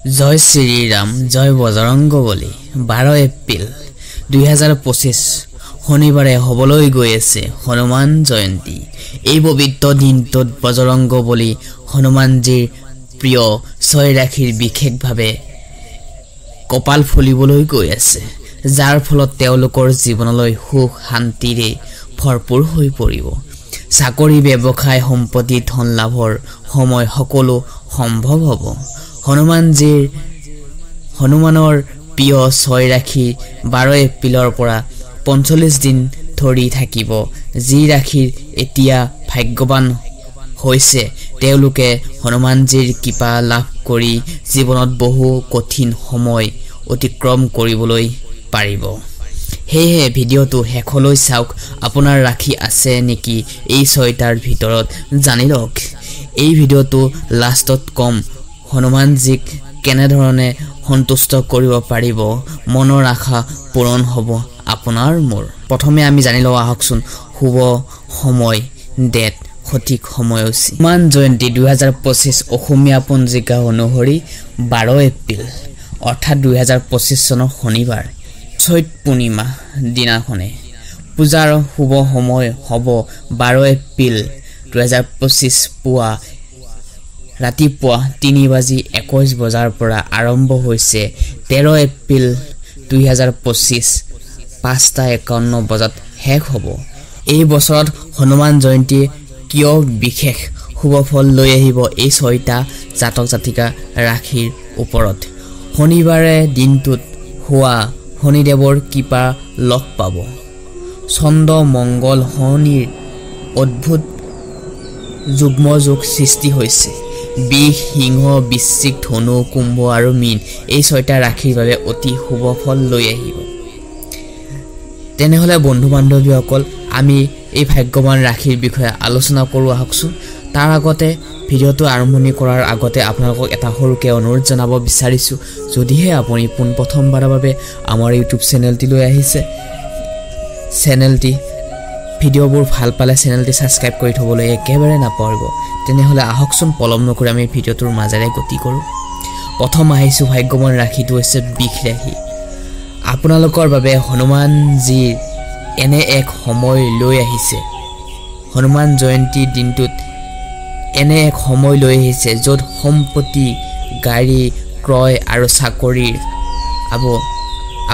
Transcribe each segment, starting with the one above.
জয় শ্ৰীৰাম জয় বজৰংগ বলী 12 এপ্ৰিল 2025 শনিবাৰে হ'বলৈ গৈ আছে হনুমান জয়ন্তী এই পবিত্ৰ দিনটোত বজৰংগ বলী হনুমানজীৰ প্ৰিয় ছয় ৰাখিৰ বিশেষভাৱে কপাল ফুলিবলৈ গৈ আছে যাৰ ফলত তেওঁলোকৰ জীৱনলৈ সুখ শান্তিৰে ভৰপূৰ হৈ পৰিব চাকৰি ব্যৱসায় সম্পত্তি ধন লাভৰ সময় সকলো সম্ভৱ হ'ব হনুমানৰ প্ৰিয় ছয় ৰাখি 12 এপ্ৰিলৰ পৰা 45 দিন ধৰি থাকিব যি ৰাখিৰ এতিয়া ভাগ্যৱান হৈছে তেওঁলোকে হনুমানজীৰ কৃপা লাভ কৰি জীৱনত বহু কঠিন সময় অতিক্ৰম কৰিবলৈ পাৰিব হেহে ভিডিঅটো হেখলৈ চাওক আপোনাৰ ৰাখি আছে নেকি এই ছয়টাৰ ভিতৰত জানি লওক এই ভিডিঅটো লাষ্টত কম হনুমানজীক কেনে ধৰণে সন্তুষ্ট কৰিব পাৰিব মনৰ আশা পূৰণ হ'ব আপোনাৰ মোৰ প্ৰথমে আমি জানি লওঁ আহকচোন শুভ সময় ডেট সঠিক সময়সূচী হনুমান জয়ন্তী 2025 অসমীয়া পঞ্জিকা অনুসৰি 12 এপ্ৰিল অৰ্থাৎ 2025 চনৰ শনিবাৰ চৈত পূৰ্ণিমা দিনাখনে পূজাৰ শুভ সময় হ'ব 12 এপ্ৰিল 2025 পুৱা ৰাতিপুৱা 3:21 বজাৰ পৰা আৰম্ভ হৈছে 13 এপ্ৰিল 2025 5:51 বজাত শেষ হ'ব এই বছৰত হনুমান জয়ন্তী কিয় বিশেষ শুভ ফল লৈ আহিব এই ছয়টা জাতক জাতিকা ৰাখিৰ ওপৰত শনিবাৰে দিনটোত হোৱা শনিদেৱৰ কৃপা লগ পাব চন্দ্ৰ মংগল শনিৰ অদ্ভুত যুগ্ম যোগ সৃষ্টি হৈছে বিষ সিংহ বৃশ্চিক ধনু কুম্ভ আৰু মীন এই ছয়টা ৰাখিৰ বাবে অতি শুভ ফল লৈ আহিব তেনেহলে বন্ধু বান্ধৱীসকল আমি এই ভাগ্যৱান ৰাখিৰ বিষয়ে আলোচনা কৰো আহকচোন তাৰ আগতে ভিডিঅটো আৰম্ভণি কৰাৰ আগতে আপোনালোকক এটা সৰুকে অনুৰোধ জনাব বিচাৰিছো যদিহে আপুনি প্ৰথমবাৰৰ বাবে আমাৰ ইউটিউব চেনেলটিলৈ আহিছে চেনেলটি ভিডিঅবোৰ ভাল পালে চেনেলটি সাবস্ক্ৰাইব কৰি থবলৈ একেবাৰে নাপাহৰিব তেনেহলে আহকচোন পলম নকৰি আমি ভিডিঅটোৰ মাজেৰে গতি কৰো প্ৰথম আহিছো ভাগ্যৱান ৰাখিটো হৈছে বিষ ৰাখি আপোনালোকৰ বাবে হনুমানজীৰ এনে এক সময় লৈ আহিছে হনুমান জয়ন্তী দিনটোত এনে এক সময় লৈ আহিছে য'ত সম্পত্তি গাড়ী ক্ৰয় আৰু চাকৰিৰ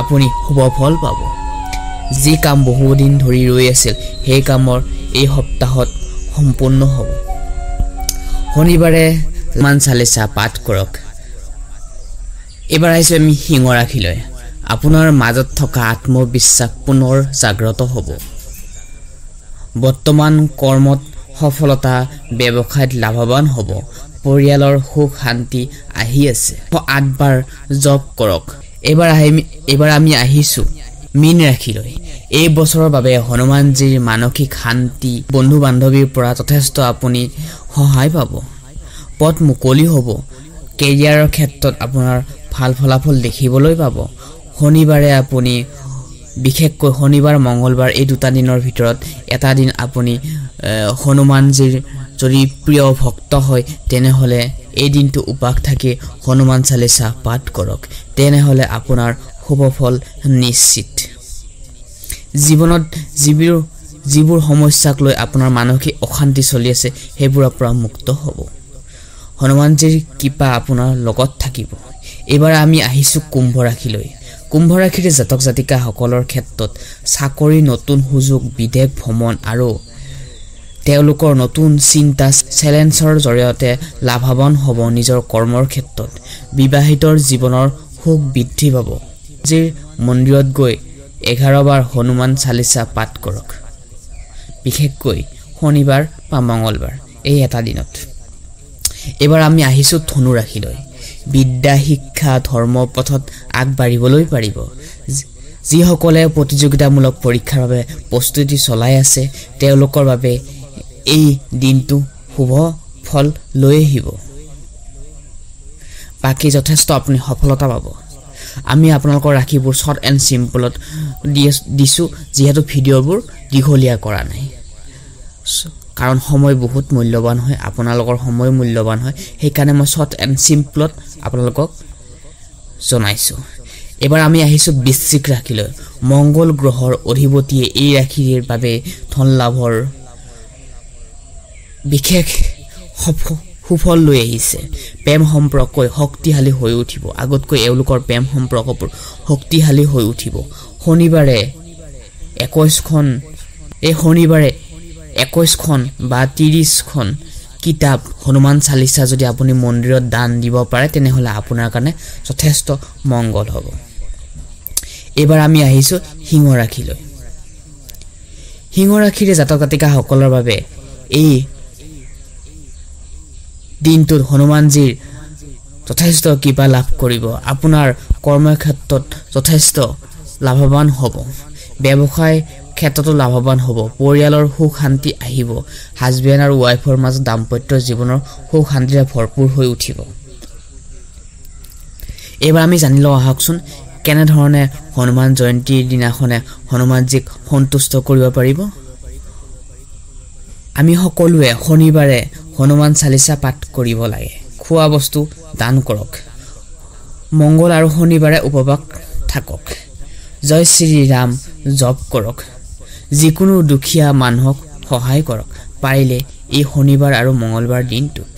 আপুনি শুভ ফল পাব যি কাম বহু দিন ধৰি ৰৈ আছিল সেই কামৰ এই সপ্তাহত সম্পূৰ্ণ হ'ব শনিবাৰে হনুমান চালিসা পাঠ কৰক এবাৰ আহিছে আমি সিংহ ৰাখিলৈ আপোনাৰ মাজত থকা আত্মবিশ্বাস পুনৰ জাগ্ৰত হ'ব বৰ্তমান কৰ্মত সফলতা ব্যৱসায়ত লাভৱান হ'ব পৰিয়ালৰ সুখ শান্তি আহি আছে 8 বাৰ জপ কৰক এবাৰ আমি আহিছো মীন ৰাখিলৈ এই বছৰৰ বাবে হনুমানজীৰ মানসিক শান্তি বন্ধু বান্ধৱীৰ পৰা যথেষ্ট আপুনি সহায় পাব পথ মুকলি হ'ব কেৰিয়াৰৰ ক্ষেত্ৰত আপোনাৰ ভাল ফলাফল দেখিবলৈ পাব শনিবাৰে আপুনি বিশেষকৈ শনিবাৰ মঙ্গলবাৰ এই দুটা দিনৰ ভিতৰত এটা দিন আপুনি হনুমানজীৰ যদি প্ৰিয় ভক্ত হয় তেনেহলে এই দিনটো উপাস থাকি হনুমান চালিসা পাঠ কৰক তেনেহলে আপোনাৰ শুভ ফল নিশ্চিত জীৱনত যিবোৰ সমস্যাক লৈ আপোনাৰ মানসিক অশান্তি চলি আছে সেইবোৰৰ পৰা মুক্ত হ'ব হনুমানজীৰ কৃপা আপোনাৰ লগত থাকিব এবাৰ আমি আহিছো কুম্ভ ৰাখিলৈ কুম্ভ ৰাখিৰ জাতক জাতিকা সকলৰ ক্ষেত্ৰত চাকৰি নতুন সুযোগ বিদেশ ভ্ৰমণ আৰু তেওঁলোকৰ নতুন চিন্তা চেলেঞ্জৰ জৰিয়তে লাভৱান হ'ব নিজৰ কৰ্মৰ ক্ষেত্ৰত বিবাহিতৰ জীৱনৰ সুখ বৃদ্ধি পাব যি মন্দিৰত গৈ 11 বাৰ হনুমান চালিসা পাঠ কৰক বিশেষকৈ শনিবাৰ বা মঙ্গলবাৰ এই এটা দিনত এবাৰ আমি আহিছো ধনু ৰাখিলৈ বিদ্যা শিক্ষা ধৰ্ম পথত আগবাঢ়িবলৈ পাৰিব যিসকলে প্ৰতিযোগিতামূলক পৰীক্ষাৰ বাবে প্ৰস্তুতি চলাই আছে তেওঁলোকৰ বাবে এই দিনটো শুভ ফল লৈ আহিব বাকি যথেষ্ট আপুনি সফলতা পাব আমি আপোনালোকৰ ৰাখিবোৰ শৰ্ট এণ্ড সিম্পলত দিছো যিহেতু ভিডিঅবোৰ দীঘলীয়া কৰা নাই কাৰণ সময় বহুত মূল্যৱান হয় আপোনালোকৰ সময় মূল্যৱান হয় সেই কাৰণে মই শৰ্ট এণ্ড সিম্পলত আপোনালোকক জনাইছো এবাৰ আমি আহিছো বৃশ্চিক ৰাশিলৈ মংগল গ্ৰহৰ অধিপতিয়ে এই ৰাশিৰ বাবে ধন লাভৰ বিশেষ সুফল লৈ আহিছে প্ৰেম সম্পৰ্ক শক্তিশালী হৈ উঠিব আগতকৈ এওঁলোকৰ প্ৰেম সম্পৰ্কবোৰ শক্তিশালী হৈ উঠিব শনিবাৰে 21খন বা 30খন কিতাপ হনুমান চালিসা যদি আপুনি মন্দিৰত দান দিব পাৰে তেনেহলে আপোনাৰ কাৰণে যথেষ্ট মংগল হ'ব এবাৰ আমি আহিছো সিংহ ৰাশিলৈ সিংহ ৰাশিৰ জাতক জাতিকা সকলৰ বাবে এই দিনটোত হনুমানজীৰ যথেষ্ট কৃপা লাভ কৰিব আপোনাৰ কৰ্মক্ষেত্ৰত যথেষ্ট লাভৱান হ'ব ব্যৱসায় ক্ষেত্ৰতো লাভৱান হ'ব পৰিয়ালৰ সুখ শান্তি আহিব হাজবেণ্ড আৰু ওয়াইফৰ মাজত দাম্পত্য জীৱনৰ সুখ শান্তিৰে ভৰপুৰ হৈ উঠিব এবাৰ আমি জানি লওঁ আহকচোন কেনে ধৰণে হনুমান জয়ন্তীৰ দিনাখনে হনুমানজীক সন্তুষ্ট কৰিব পাৰিব আমি সকলোৱে শনিবাৰে হনুমান চালিসা পাঠ কৰিব লাগে খোৱা বস্তু দান কৰক মংগল আৰু শনিবাৰে উপবাস থাকক জয় শ্ৰী ৰাম জপ কৰক যিকোনো দুখীয়া মানুহক সহায় কৰক পাৰিলে এই শনিবাৰ আৰু মঙ্গলবাৰ দিনটোত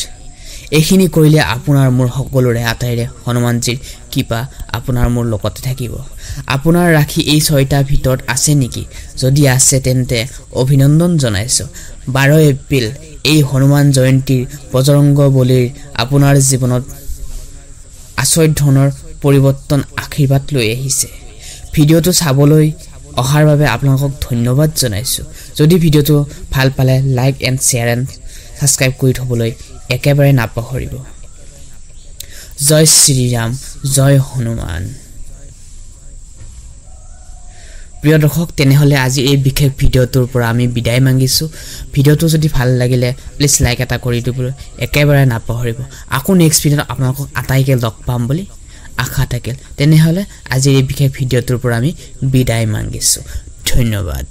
এইখিনি কৰিলে আপোনাৰ মোৰ সকলোৰে আটাইৰে হনুমানজীৰ কৃপা আপোনাৰ মোৰ লগতে থাকিব আপোনাৰ ৰাখি এই 6টা ভিতৰত আছে নেকি যদি আছে তেন্তে অভিনন্দন জনাইছো 12 এপ্ৰিল এই হনুমান জয়ন্তীৰ বজৰংগ বলীৰ আপোনাৰ জীৱনত আচৰিত ধৰণৰ পৰিৱৰ্তন আশীৰ্বাদ লৈ আহিছে ভিডিওটো চাবলৈ অহাৰ বাবে আপোনালোকক ধন্যবাদ জনাইছো যদি ভিডিওটো ভাল পালে like and share and subscribe কৰি থবলৈ একেবাৰে নাপাহৰিব জয় শ্ৰী ৰাম জয় হনুমান প্ৰিয় দৰ্শক তেনেহলে আজি এই বিশেষ ভিডিওটোৰ পৰা আমি বিদায় মাগিছো ভিডিওটো যদি ভাল লাগিলে প্লিজ লাইক এটা কৰি দিবলৈ একেবাৰে নাপাহৰিব আকৌ নেক্সট ভিডিওত আপোনালোকক আটাইকে লগ পাম বুলি আশা থাকিল তেনেহলে আজি এই বিশেষ ভিডিওটোৰ পৰা আমি বিদায় মাগিছো ধন্যবাদ